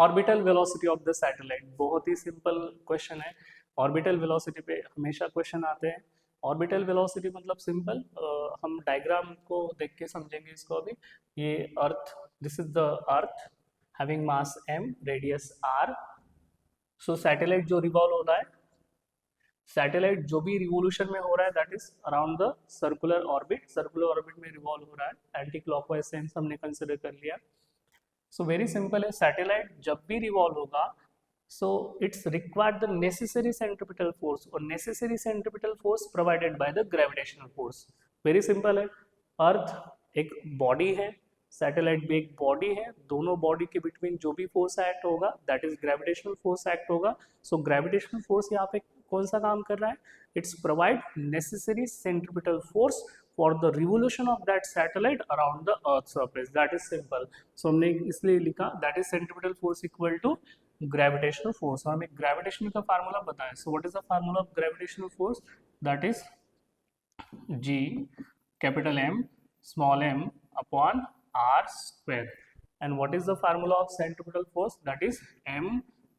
Orbital velocity of the satellite, बहुत ही simple question है। ऑर्बिटल वेलोसिटी पे हमेशा क्वेश्चन आते हैं। ऑर्बिटल वेलोसिटी मतलब सिंपल, हम डायग्राम को देख के समझेंगे इसको अभी। ये earth, this is the earth having mass m, radius r। So satellite जो रिवॉल्व हो रहा है, सैटेलाइट जो भी रिवोल्यूशन में हो रहा है that is around the circular orbit. Circular orbit में रिवॉल्व हो रहा है, एंटी क्लॉकवाइज सेंस हमने कंसिडर कर लिया। सो वेरी सिंपल है, सैटेलाइट जब भी रिवॉल्व होगा so it's required the necessary centripetal force, और necessary centripetal force provided by the gravitational force. Very simple है, अर्थ एक बॉडी है, सैटेलाइट भी एक बॉडी है, दोनों बॉडी के बिटवीन जो भी फोर्स एक्ट होगा that is gravitational force act होगा। सो ग्रेविटेशनल फोर्स यहाँ पे कौन सा काम कर रहा है, it's provide necessary centripetal force for the revolution of that satellite around the earth surface, that is simple. So हमने इसलिए लिखा that is centripetal force equal to gravitational force. हमें ग्रेविटेशन का फार्मूला बताया। So what is the formula of gravitational force, that is G capital M small m upon r square. And what is the formula of centripetal force, that is m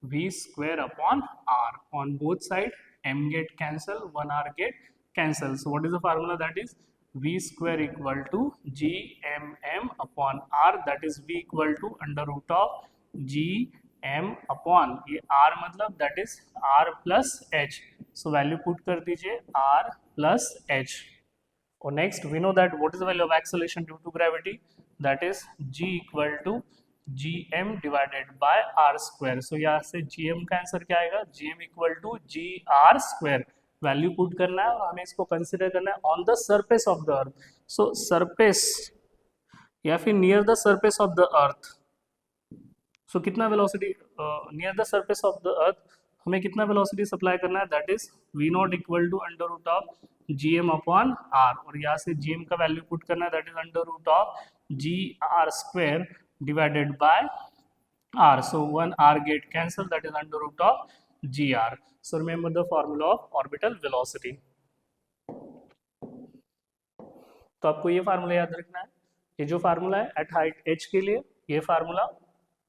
v square upon r. On both side m get cancel, 1r get cancel. So what is the formula, that is v square equal to g m m upon r, that is v equal to under root of g m upon ये r मतलब that is r plus h. So value put कर दीजिए r plus h. और next we know that what is the value of acceleration due to gravity, that is g equal to gm divided by r square. So यहाँ से gm का answer क्या आएगा, gm equal to gr square. Value put करना है और हमें इसको कंसिडर करना है on the surface of the earth. So surface या फिर near the surface of the earth. So कितना velocity near the surface of the earth, हमें कितना वेलोसिटी सप्लाई करना है, that is V not equal to under root of G M upon R. और यहाँ से जी एम का value put करना है, that is under root of G R square divided by R. So 1r get cancel, that is under root of G R. So remember the formula of orbital velocity. तो आपको ये formula याद रखना है। ये जो फार्मूला है eight height h के लिए, ये फार्मूला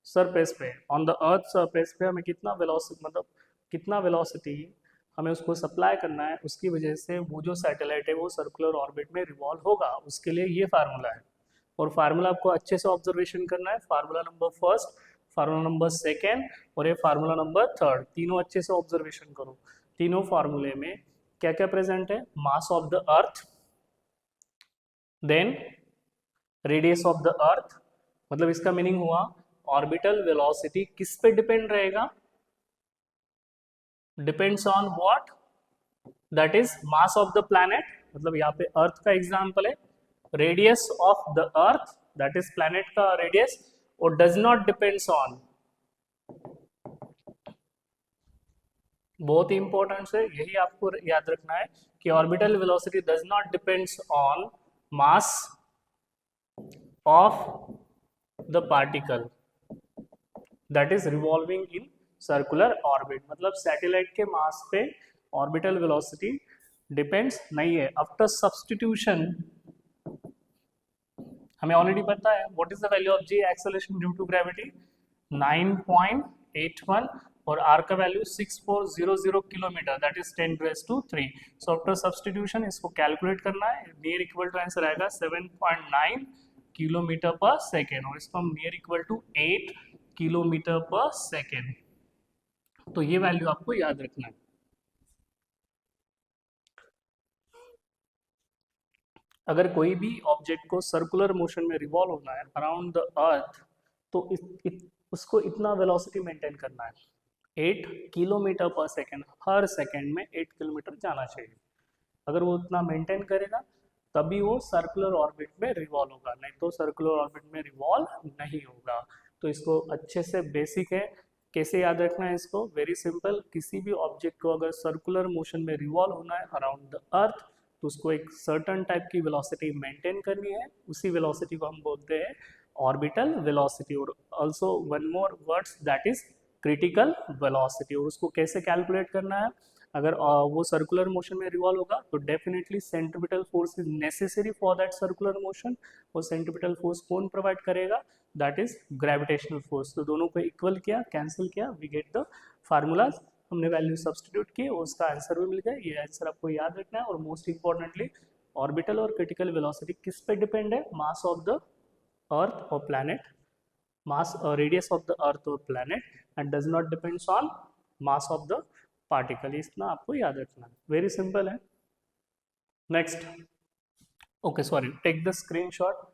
सरफेस पे ऑन द अर्थ सरफेस पे हमें कितना वेलोसिटी, मतलब कितना वेलोसिटी हमें उसको सप्लाई करना है, उसकी वजह से वो जो सैटेलाइट है वो सर्कुलर ऑर्बिट में रिवॉल्व होगा, उसके लिए ये फार्मूला है। और फार्मूला आपको अच्छे से ऑब्जर्वेशन करना है, formula number first, formula number second और ये फार्मूला नंबर थर्ड, तीनों अच्छे से ऑब्जर्वेशन करो। तीनों फार्मूले में क्या क्या प्रेजेंट है, mass of the earth, then radius of the earth, मतलब इसका मीनिंग हुआ ऑर्बिटल वेलोसिटी किस पे डिपेंड रहेगा, depends on what, that is mass of the planet, मतलब यहाँ पे अर्थ का एग्जांपल है, radius of the earth that is planet का रेडियस, और डज नॉट डिपेंड्स ऑन, बहुत ही इंपॉर्टेंट है, यही आपको याद रखना है कि orbital velocity does not depends on mass of the particle that is revolving in circular orbit. मतलब सैटेलाइट के मास पे ऑर्बिटल वेलोसिटी डिपेंड्स नहीं है। आफ्टर सब्स्टिट्यूशन हमें ऑलरेडी पता है what is the value of G acceleration due to gravity, 9.81 और r का value 6400 kilometre, that is 10⁻³ so after substitution इसको कैलकुलेट करना है, नियर इक्वल टू आंसर आएगा 7.9 किलोमीटर पर सेकेंड, और इसको हम नियर इक्वल टू 8 किलोमीटर पर सेकेंड। तो ये वैल्यू आपको याद रखना है। अगर कोई भी ऑब्जेक्ट को सर्कुलर मोशन में रिवॉल्व होना है अराउंड द अर्थ, तो उसको इतना वेलोसिटी मेंटेन करना है, 8 किलोमीटर पर सेकेंड, हर सेकेंड में 8 किलोमीटर जाना चाहिए। अगर वो उतना मेंटेन करेगा तभी वो सर्कुलर ऑर्बिट में रिवॉल्व होगा, नहीं तो सर्कुलर ऑर्बिट में रिवॉल्व नहीं होगा। तो इसको अच्छे से बेसिक है, कैसे याद रखना है इसको, वेरी सिंपल, किसी भी ऑब्जेक्ट को अगर सर्कुलर मोशन में रिवॉल्व होना है अराउंड द अर्थ तो उसको एक सर्टन टाइप की वेलोसिटी मेंटेन करनी है, उसी वेलोसिटी को हम बोलते हैं ऑर्बिटल वेलोसिटी। और also one more words that is critical velocity. और उसको कैसे कैलकुलेट करना है, अगर वो सर्कुलर मोशन में रिवॉल्व होगा तो definitely centripetal force is necessary for that circular motion. वो सेंट्रिपिटल फोर्स कौन प्रोवाइड करेगा, दैट इज ग्रेविटेशनल फोर्स। तो दोनों को इक्वल किया, कैंसिल किया, वी गेट द फार्मूलाज, हमने वैल्यू सब्सटीट्यूट की, उसका आंसर भी मिल गया। ये आंसर आपको याद रखना है। और मोस्ट इंपॉर्टेंटली ऑर्बिटल और क्रिटिकल वेलोसिटी किस पे डिपेंड है? मास ऑफ द अर्थ और planet, mass radius of the earth और planet, and does not depends on mass of the particle. इतना आपको याद रखना है, वेरी सिंपल है। Next, okay sorry, take the screenshot